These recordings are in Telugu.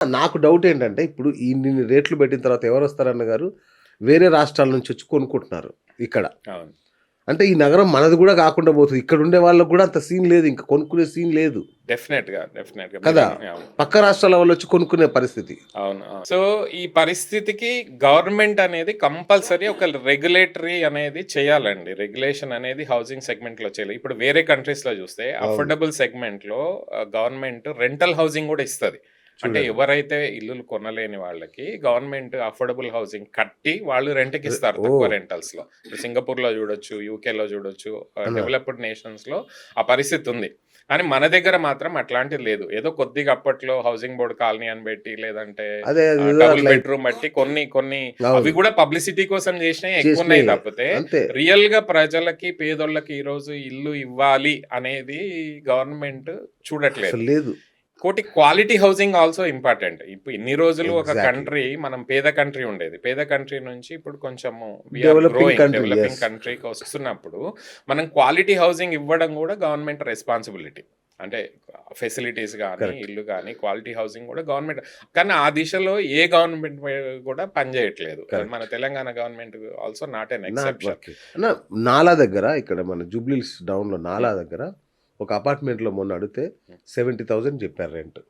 నాకు డౌట్ ఏంటంటే, ఇప్పుడు ఇన్నిన్ని రేట్లు పెట్టిన తర్వాత ఎవరొస్తారన్న గారు, వేరే రాష్ట్రాల నుంచి వచ్చి కొనుక్కుంటున్నారు ఇక్కడ. అవును. అంటే ఈ నగరం మనది గూడా గాకుండా పోతది. ఇక్కడుండే వాళ్ళకి గూడా అంత సీన్ లేదు. ఇంక కొనుక్కునే సీన్ లేదు. డెఫినెట్‌గా. కదా! అవును. పక్క రాష్ట్రాల వాళ్ళొచ్చి కొనుక్కునే పరిస్థితి. అవును. సో, ఈ పరిస్థితికి గవర్నమెంట్ అనేది కంపల్సరీ ఒక రెగ్యులేటరీ అనేది చేయాలండి. రెగ్యులేషన్ అనేది హౌసింగ్ సెగ్మెంట్‌లో చేయాలి. ఇప్పుడు వేరే కంట్రీస్‌లో చూస్తే అవును. అఫోర్డబుల్ సెగ్మెంట్‌లో గవర్నమెంట్ రెంటల్ హౌసింగ్ గూడా ఇస్తది. అంటే చూడండి. ఎవరైతే ఇల్లులు కొనలేని వాళ్ళకి గవర్నమెంట్ అఫోర్డబుల్ హౌసింగ్ కట్టి వాళ్ళు రెంట్‌కి ఇస్తారు తక్కువ ఓహ్! రెంటల్స్‌లో. ఇప్పుడు సింగపూర్‌లో చూడొచ్చు, యూకేలో చూడొచ్చు, అన్న డెవలప్డ్ నేషన్స్‌లో ఆ పరిస్థితి ఉంది. కానీ మన దగ్గర మాత్రం అట్లాంటిది లేదు. ఏదో కొద్దిగా అప్పట్లో హౌసింగ్ బోర్డ్ కాలనీ అని పెట్టి లేదంటే అదే అదేదో డబుల్ అట్లా బెడ్‌రూమ్ బట్టి కొన్ని అవి అవును. కూడా పబ్లిసిటీ కోసం చేసినయి ఎక్కువున్నాయి చేసినయి. తప్పితే అంతే. రియల్‌గా ప్రజలకి, పేదోళ్ళకి ఈరోజు ఇల్లు ఇవ్వాలి అనేది గవర్నమెంట్ చూడట్లేదు. అసలు లేదు. ఇంకోటి క్వాలిటీ హౌసింగ్ ఆల్సో ఇంపార్టెంట్. ఇప్పుడు ఇన్ని రోజులు ఒక ఎగ్జాక్ట్‌లీ. కంట్రీ మనం పేద కంట్రీ ఉండేది. పేద కంట్రీ నుంచి ఇప్పుడు కొంచెము we are developing growing country. Developing yes. కంట్రీకి వస్తున్నప్పుడు మనం క్వాలిటీ హౌసింగ్ ఇవ్వడం కూడా గవర్నమెంట్ రెస్పాన్సిబిలిటీ. అంటే ఫెసిలిటీస్ గానీ, కరెక్ట్. ఇల్లు గానీ, క్వాలిటీ హౌసింగ్ కూడా గవర్నమెంట్. కానీ ఆ దిశలో ఏ గవర్నమెంట్ కూడా పనిచేయట్లేదు. మన correct. Telangana government also not N naught exception. Working. అన్న నాలా దగ్గర ఇక్కడ మన జూబ్లీ హిల్స్ డౌన్‌లో నాలా దగ్గర ఒక అపార్ట్మెంట్‌లో మొన్న అడిగితే 70,000 చెప్పారు రెంట్.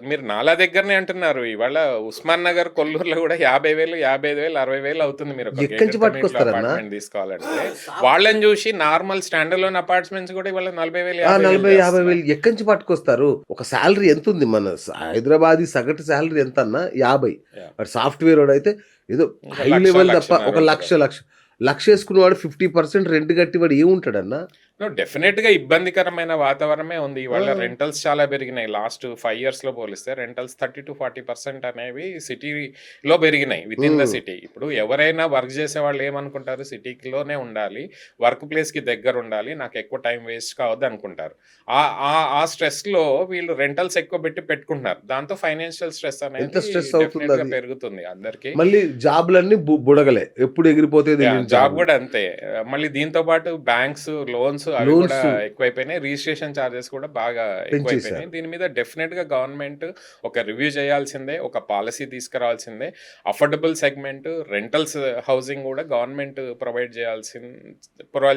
మీరు నాలా దగ్గరనే అంటున్నారు. ఇవాళ ఉస్మాన్ నగర్, కొల్లూరులో కూడా 50,000, 55,000, 60,000 అవుతుంది. మీరు ఒక ఎక్కడి నుంచి గేటెడ్ కమ్యూనిటీలో పట్టుకొస్తారన్న? అపార్ట్మెంట్ తీసుకోవాలంటే. వాళ్ళని చూసి నార్మల్ స్టాండర్డ్ లోన్ అపార్ట్మెంట్స్ కూడా ఇవాళ 40,000, ఆ! 50,000 40, చేస్తున్నారు. 50,000 ఎక్కడి నుంచి పట్టుకొస్తారు? ఒక సాలరీ ఎంతుంది మన హైదరాబాదీ సగటు సాలరీ ఎంతన్నా 50. యాహ్! వాడు సాఫ్ట్‌వేరోడైతే ఏదో ఇంకా హై 1,00,000, లెవెల్ తప్ప 1,50,000 ఒక ఉంటది. లక్ష యేసుకునేవాడు 50% రెంట్ కట్టి వాడు ఏముంటాడన్నా? డెఫినెట్‌గా ఇబ్బందికరమైన వాతావరణమే ఉంది. ఆ! ఇవాళ రెంటల్స్ చాలా పెరిగినాయి. లాస్ట్ 5 ఇయర్స్‌లో పోలిస్తే రెంటల్స్ 30-40% అనేవి సిటీలో పెరిగినాయి. వితిన్ ద హ్మ్. సిటీ. ఇప్పుడు ఎవరైనా వర్క్ చేసేవాళ్ళు ఏమనుకుంటారు? సిటీలోనే ఉండాలి. వర్క్ ప్లేస్‌కి దగ్గర ఉండాలి. నాకు ఎక్కువ టైం వేస్ట్ కావద్దు అనుకుంటారు. ఆ స్ట్రెస్‌లో వీళ్ళు రెంటల్స్ ఎక్కువ పెట్టుకుంటున్నారు. దాంతో ఫైనాన్షియల్ స్ట్రెస్ ఎంత అనేది స్ట్రెస్ డెఫినెట్‌గా అవుతుందది? పెరుగుతుంది అందరికి. మళ్ళీ జాబ్‌లన్నీ బుడగలే. ఎప్పుడు ఎగిరిపోతాయో యాహ్! తెలియని జాబ్ జాబులు. గూడా అంతే. మళ్ళీ దీంతో పాటు బ్యాంక్స్, లోన్స్ అవి గూడా లోన్స్ ఎక్కువైపోయినాయి. రిజిస్ట్రేషన్ చార్జెస్ కూడా బాగా ఎక్కువైపోయినాయి. పెంచేశారు. దీని మీద డెఫినిట్‌గా గవర్నమెంట్ ఒక రివ్యూ చేయాల్సిందే. ఒక పాలసీ తీసుకురావాల్సిందే. అఫోర్డబుల్ సెగ్మెంట్ రెంటల్స్ హౌసింగ్ గూడా గవర్నమెంట్ ప్రొవైడ్ చేయాల్సిందే.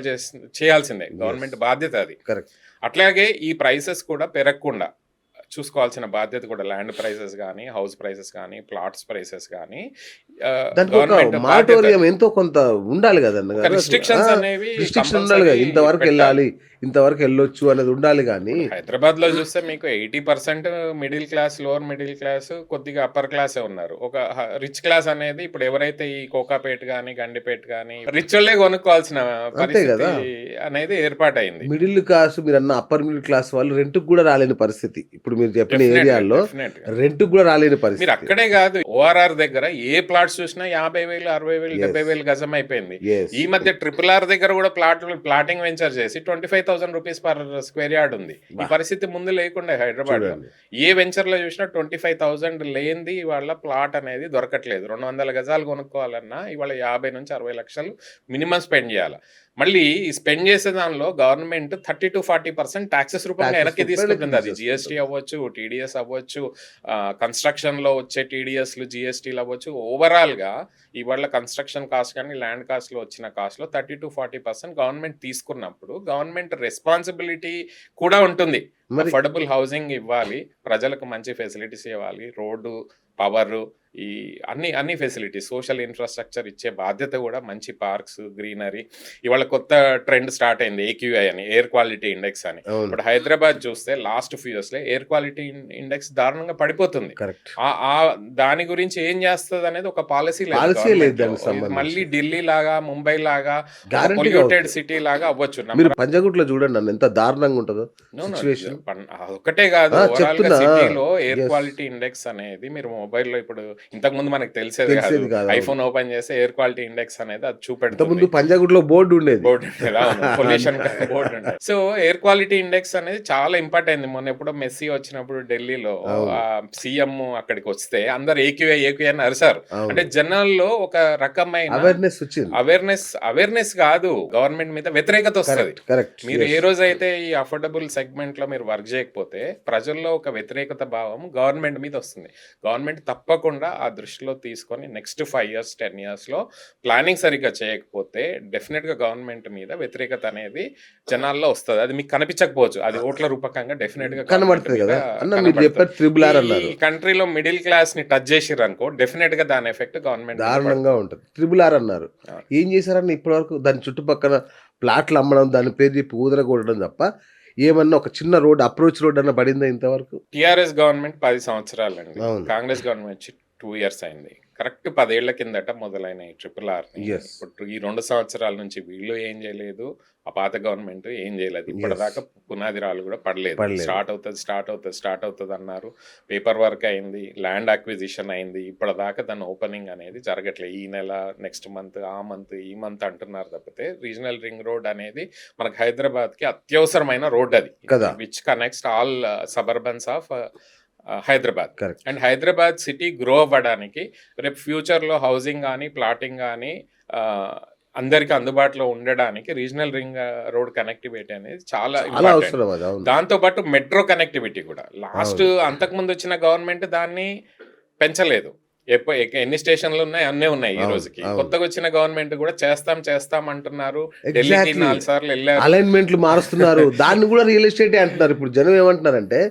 యెస్. గవర్నమెంట్ బాధ్యత అది. కరెక్ట్. అట్లాగే ఈ ప్రైసెస్ కూడా పెరగకుండా చూసుకోవాల్సిన బాధ్యత కూడా ల్యాండ్ ప్రైసెస్ గానీ, హౌస్ ప్రైసెస్ గానీ, ప్లాట్స్ ప్రైసెస్ గానీ దానికొక గవర్నమెంట్ బాధ్యత మారటోరియం అది. ఎంతో కొంత ఉండాలి గదన్న ఒక గారు అసలు. ఆ! రిస్ట్రిక్షన్స్ అనేవి రిస్ట్రిక్షన్ ఉండాలిగా. కంపల్సరీ పెట్టాలి. ఇంతవరకెళ్ళాలి, ఇంతవరకెళ్ళొచ్చు అనేది ఉండాలి గానీ ఇప్పుడు హైదరాబాద్‌లో చూస్తే మీకు 80% middle class, lower middle class, కొద్దిగా అప్పర్ క్లాసే ఉన్నారు. ఒక రిచ్ క్లాస్ అనేది ఇప్పుడు ఎవరైతే ఈ కోకాపేట్ గాని, గండిపేట్ గాని రిచ్చోళ్ళే కొనుక్కోవాల్సిన అంతే పరిస్థితి గదా! అనేది ఏర్పాటయింది. మిడిల్ క్లాస్ మీరన్న అప్పర్ మిడిల్ క్లాస్ వాళ్ళు రెంట్‌కి గూడా రాలేని పరిస్థితి. ఇప్పుడు మీరు చెప్పిన ఏరియాల్లో డెఫినెట్‌గా. రెంట్‌కి గూడా రాలేని మీరు పరిస్థితి. అక్కడే కాదు ఓఆర్ఆర్ దగ్గర ఏ ప్లాట్స్ చూసినా 50,000, 60,000, యెస్. 70,000 గజం అయిపోయింది. యెస్. ఈ మధ్య ట్రిపుల్ ఆర్ దగ్గర కూడా ప్లాటింగ్ వెంచర్ చేసి 25,000 రూపీస్ పర్ స్క్వేర్ యార్డ్ ఉంది. ఈ అబ్బా! పరిస్థితి ముందు లేకుండే హైదరాబాద్‌లో. చూడండి. ఏ వెంచర్‌లో చూసినా 25,000 లేనిది ఇవాళ ప్లాట్ అనేది దొరకట్లేదు. 200 గజాలు కొనుక్కోవాలన్నా ఇవాళ 50-60 లక్షలు మినిమం స్పెండ్ చేయాల. మళ్ళీ ఈ స్పెండ్ చేసే దానిలో గవర్నమెంట్ 30-40% టాక్సెస్ రూపంగా టాక్సెస్ వెనక్కి రూపాయలకి తీసుకుంటుంది. అది తీసేసుకుంటది. జీఎస్టీ అవ్వచ్చు, టీడీఎస్ అవ్వచ్చు, కన్‌స్ట్రక్షన్‌లో వచ్చే టీడీఎస్‌లు, జీఎస్టీలు అవ్వచ్చు. ఓవరాల్‌గా ఇవాళ కన్‌స్ట్రక్షన్ కాస్ట్ కానీ, ల్యాండ్ కాస్ట్‌లో వచ్చిన కాస్ట్‌లో 30-40% గవర్నమెంట్ తీసుకున్నప్పుడు గవర్నమెంట్ రెస్పాన్సిబిలిటీ కూడా ఉంటుంది. మరి అఫోర్డబుల్ హౌసింగ్ ఇవ్వాలి. ప్రజలకు మంచి ఫెసిలిటీస్ ఇవ్వాలి. రోడ్డు, పవరు, ఈ అన్ని ఫెసిలిటీస్, సోషల్ ఇన్‌ఫ్రాస్ట్రక్చర్ ఇచ్చే బాధ్యత కూడా మంచి పార్క్స్, గ్రీనరీ. ఇవాళ కొత్త ట్రెండ్ స్టార్ట్ అయింది ఏక్యూఐ అని, ఎయిర్ క్వాలిటీ ఇండెక్స్ అని. అవును. ఇప్పుడు హైదరాబాద్ చూస్తే లాస్ట్ ఫ్యూ ఇయర్స్‌లో ఎయిర్ క్వాలిటీ ఇండెక్స్ దారుణంగా పడిపోతుంది. కరెక్ట్. దాని గురించి ఏం చేస్తదనేది ఒక పాలసీ లేదు పాలసీయే లేదు గవర్నమెంట్‌లో. దానికి ఇది మళ్ళీ సంబంధించి. ఢిల్లీ లాగా, ముంబై లాగా ఒక గ్యారంటీగా పొల్యూటెడ్ అవుతది. సిటీ లాగా అవ్వచ్చు. మీరు పంజాగుట్టలో చూడండి అన్న ఎంత దారుణంగా ఉంటదో నో. సిట్యుయేషన్. అదొక్కటే కాదు. ఆ! ఓవరాల్‌గా చెప్తున్నా. సిటీలో ఎయిర్ యెస్. క్వాలిటీ ఇండెక్స్ అనేది మీరు మొబైల్‌లో ఇప్పుడు ఇంతకుముందు మనకు తెలిసేది కాదు. తెలిసేది కాదు. అవును. ఐఫోన్ ఓపెన్ చేస్తే ఎయిర్ క్వాలిటీ ఇండెక్స్ అనేది అది చూపెడుతుంది. ఇంతకుముందు పంజాగుట్టలో బోర్డ్ ఉండేది. బోర్డ్ ఉండేది. అవును. పొల్యూషన్ బోర్డ్ ఉండేది. సో ఎయిర్ క్వాలిటీ ఇండెక్స్ అనేది చాలా ఇంపార్ట్ అయింది. మొన్న ఎప్పుడో మెస్సీ వచ్చినప్పుడు ఢిల్లీలో అవును. సీఎం అక్కడికి వస్తే అందరూ ఏక్యూఐ అని అరిసారు. అవును. అంటే జనాల్లో ఒక రకమైన అవేర్‌నెస్ వచ్చింది. అవేర్‌నెస్ కాదు, గవర్నమెంట్ మీద వ్యతిరేకత వస్తది. కరెక్ట్. మీరు యెస్. ఏ రోజైతే ఈ అఫోర్డబుల్ సెగ్మెంట్‌లో మీరు వర్క్ చేయకపోతే ప్రజల్లో ఒక వ్యతిరేకత భావం గవర్నమెంట్ మీద వస్తుంది. గవర్నమెంట్ తప్పకుండా ఆ దృష్టిలో తీసుకొని నెక్స్ట్ 5 years 10 yearsలో ప్లానింగ్ సరిగ్గా చేయకపోతే డెఫినెట్గా గవర్నమెంట్ మీద వ్యతిరేకత అనేది జనాల్లో వస్తుంది. అది మీకు కనిపించకపోవచ్చు, అది ఓట్ల రూపకంగా డెఫినెట్గా కనబడుతుంది కదా అన్న. మీరు చెప్పారు త్రిబుల్ ఆర్ అన్నారు. ఈ కంట్రీలో మిడిల్ క్లాస్ ని టచ్ చేసిర్రు అనుకో, డెఫినెట్ గా దాని ఎఫెక్ట్ గవర్నమెంట్ దారుణంగా ఉంటుంది. త్రిబుల్ ఆర్ అన్నారు. ఏం చేశారన్న ఇప్పటి వరకు? దాని చుట్టుపక్కల ప్లాట్లు అమ్మడం, దాని పేరు చెప్పి ఊదరగొట్టడం తప్ప ఏమన్నా ఒక చిన్న రోడ్, అప్రోచ్ రోడ్ అన్న పడిందా ఇంతవరకు? టిఆర్ఎస్ గవర్నమెంట్ 10 సంవత్సరాలండి, అవును. కాంగ్రెస్ గవర్నమెంట్ వచ్చి 2 years అయింది. కరెక్ట్ 10 ఏళ్ల కిందట మొదలైన ట్రిపుల్ ఆర్. Yes. ఇప్పుడు ఈ 2 సంవత్సరాల నుంచి వీళ్ళు ఏం చేయలేదు, ఆ పాత గవర్నమెంట్ ఏం చేయలేదు. ఇప్పటిదాకా పునాది రాళ్ళు కూడా పడలేదు. స్టార్ట్ అవుతుంది అన్నారు. పేపర్ వర్క్ అయింది, ల్యాండ్ అక్విజిషన్ అయింది. ఇప్పటిదాకా దాని ఓపెనింగ్ అనేది జరగట్లేదు. ఈ నెల, నెక్స్ట్ మంత్, ఆ మంత్, ఈ మంత్ అంటున్నారు తప్పితే రీజనల్ రింగ్ రోడ్ అనేది మనకు హైదరాబాద్ కి అత్యవసరమైన రోడ్ అది, which connects all suburbans of Hyderabad. Correct. And Hyderabad city grow అవ్వడానికి రేపు ఫ్యూచర్లో హౌసింగ్ కానీ, ప్లాటింగ్ కానీ అందరికి అందుబాటులో ఉండడానికి రీజనల్ రింగ్ రోడ్ కనెక్టివిటీ అనేది చాలా అవసరం. అది అవును. దాంతో పాటు మెట్రో కనెక్టివిటీ కూడా లాస్ట్ అంతకుముందు వచ్చిన గవర్నమెంట్ దాన్ని పెంచలేదు. ఎన్ని స్టేషన్లు ఉన్నాయి, అన్నీ ఉన్నాయి ఈ రోజుకి. కొత్తగా వచ్చిన గవర్నమెంట్ కూడా చేస్తాం అంటున్నారు. ఢిల్లీకి 4 సార్లు వెళ్ళారు, అలైన్మెంట్లు మారుస్తున్నారు. దాన్ని కూడా రియల్ ఎస్టేటే అంటున్నారు. ఇప్పుడు జనం ఏమంటున్నారంటే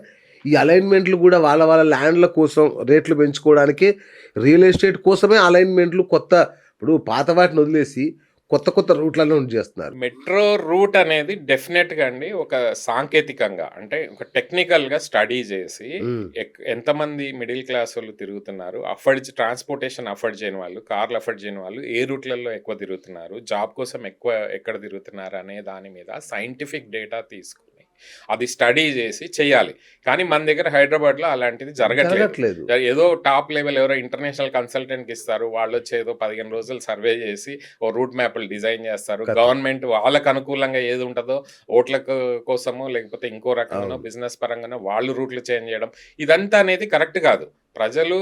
ఈ అలైన్మెంట్లు కూడా వాళ్ళ ల్యాండ్ల కోసం రేట్లు పెంచుకోవడానికి, రియల్ ఎస్టేట్ కోసమే అలైన్మెంట్లు కొత్త, ఇప్పుడు పాత వాటిని వదిలేసి కొత్త రూట్లను చేస్తున్నారు. మెట్రో రూట్ అనేది డెఫినెట్ గా అండి ఒక సాంకేతికంగా, అంటే ఒక టెక్నికల్ గా స్టడీ చేసి ఎంతమంది మిడిల్ క్లాస్ వాళ్ళు తిరుగుతున్నారు, ట్రాన్స్పోర్టేషన్ అఫోర్డ్ చేయని వాళ్ళు, కార్లు అఫోర్డ్ చేయని వాళ్ళు ఏ రూట్లలో ఎక్కువ తిరుగుతున్నారు, జాబ్ కోసం ఎక్కువ ఎక్కడ తిరుగుతున్నారు అనే దాని మీద సైంటిఫిక్ డేటా తీసుకుని అది స్టడీ చేసి చెయ్యాలి. కానీ మన దగ్గర హైదరాబాద్ లో అలాంటిది జరగట్లేదు. ఏదో టాప్ లెవెల్ ఎవరో ఇంటర్నేషనల్ కన్సల్టెంట్ ఇస్తారు, వాళ్ళు వచ్చి ఏదో 15 రోజులు సర్వే చేసి ఓ రూట్ మ్యాప్లు డిజైన్ చేస్తారు. గవర్నమెంట్ వాళ్ళకు అనుకూలంగా ఏది ఉంటుందో ఓట్ల కోసమో లేకపోతే ఇంకో రకంగానో బిజినెస్ పరంగానో వాళ్ళు రూట్లు చేంజ్ చేయడం, ఇదంతా అనేది కరెక్ట్ కాదు. ప్రజలు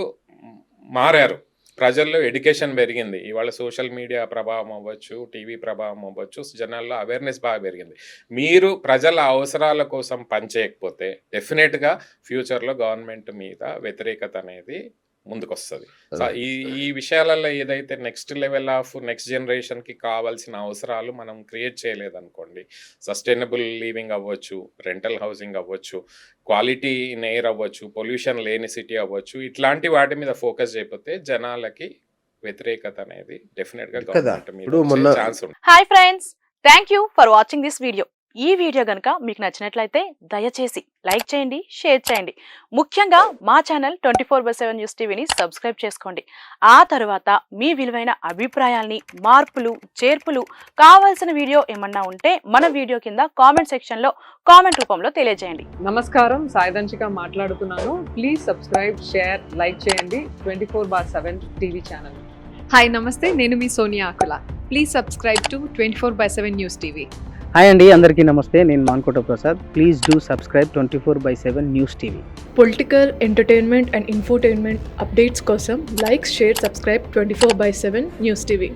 మారారు, ప్రజల్లో ఎడ్యుకేషన్ పెరిగింది. ఇవాళ సోషల్ మీడియా ప్రభావం అవ్వచ్చు, టీవీ ప్రభావం అవ్వచ్చు, జనాల్లో అవేర్నెస్ బాగా పెరిగింది. మీరు ప్రజల అవసరాల కోసం పనిచేయకపోతే డెఫినెట్గా ఫ్యూచర్లో గవర్నమెంట్ మీద వ్యతిరేకత అనేది ముందుకొస్తుంది. సో ఈ విషయాలలో ఏదైతే నెక్స్ట్ లెవెల్ ఆఫ్ నెక్స్ట్ జనరేషన్కి కావాల్సిన అవసరాలు మనం క్రియేట్ చేయలేదనుకోండి, సస్టైనబుల్ లివింగ్ అవ్వచ్చు, రెంటల్ హౌసింగ్ అవ్వచ్చు, క్వాలిటీ ఇన్ ఎయిర్ అవ్వచ్చు, పొల్యూషన్ లేని సిటీ అవ్వచ్చు, ఇట్లాంటి వాటి మీద ఫోకస్ చేయకపోతే జనాలకి వ్యతిరేకత అనేది డెఫినెట్గా గవర్నమెంట్ మీద ఛాన్స్ ఉంటుంది. Hi friends, thank you for watching this video. ఈ వీడియో కనుక మీకు నచ్చినట్లయితే దయచేసి లైక్ చేయండి, షేర్ చేయండి. ముఖ్యంగా మా ఛానల్ 24/7 న్యూస్ టీవీని సబ్స్క్రైబ్ చేసుకోండి. ఆ తర్వాత మీ విలువైన అభిప్రాయాల్ని, మార్పులు, చేర్పులు, కావాల్సిన వీడియో ఏమన్నా ఉంటే మన వీడియో కింద కామెంట్ సెక్షన్లో కామెంట్ రూపంలో తెలియజేయండి. నమస్కారం, సాయిదంచిక మాట్లాడుతున్నాను. ప్లీజ్ సబ్స్క్రైబ్, షేర్, లైక్ చేయండి 24/7 టీవీ ఛానల్. హాయ్ నమస్తే, నేను మీ Sonia Akula. Please subscribe to 24/7 news TV. Hi అండి, అందరికీ నమస్తే. నేను Mankota Prasad. Please do subscribe 24/7 news TV. Political, entertainment and infotainment updates కోసం like, share, subscribe 24/7 news TV.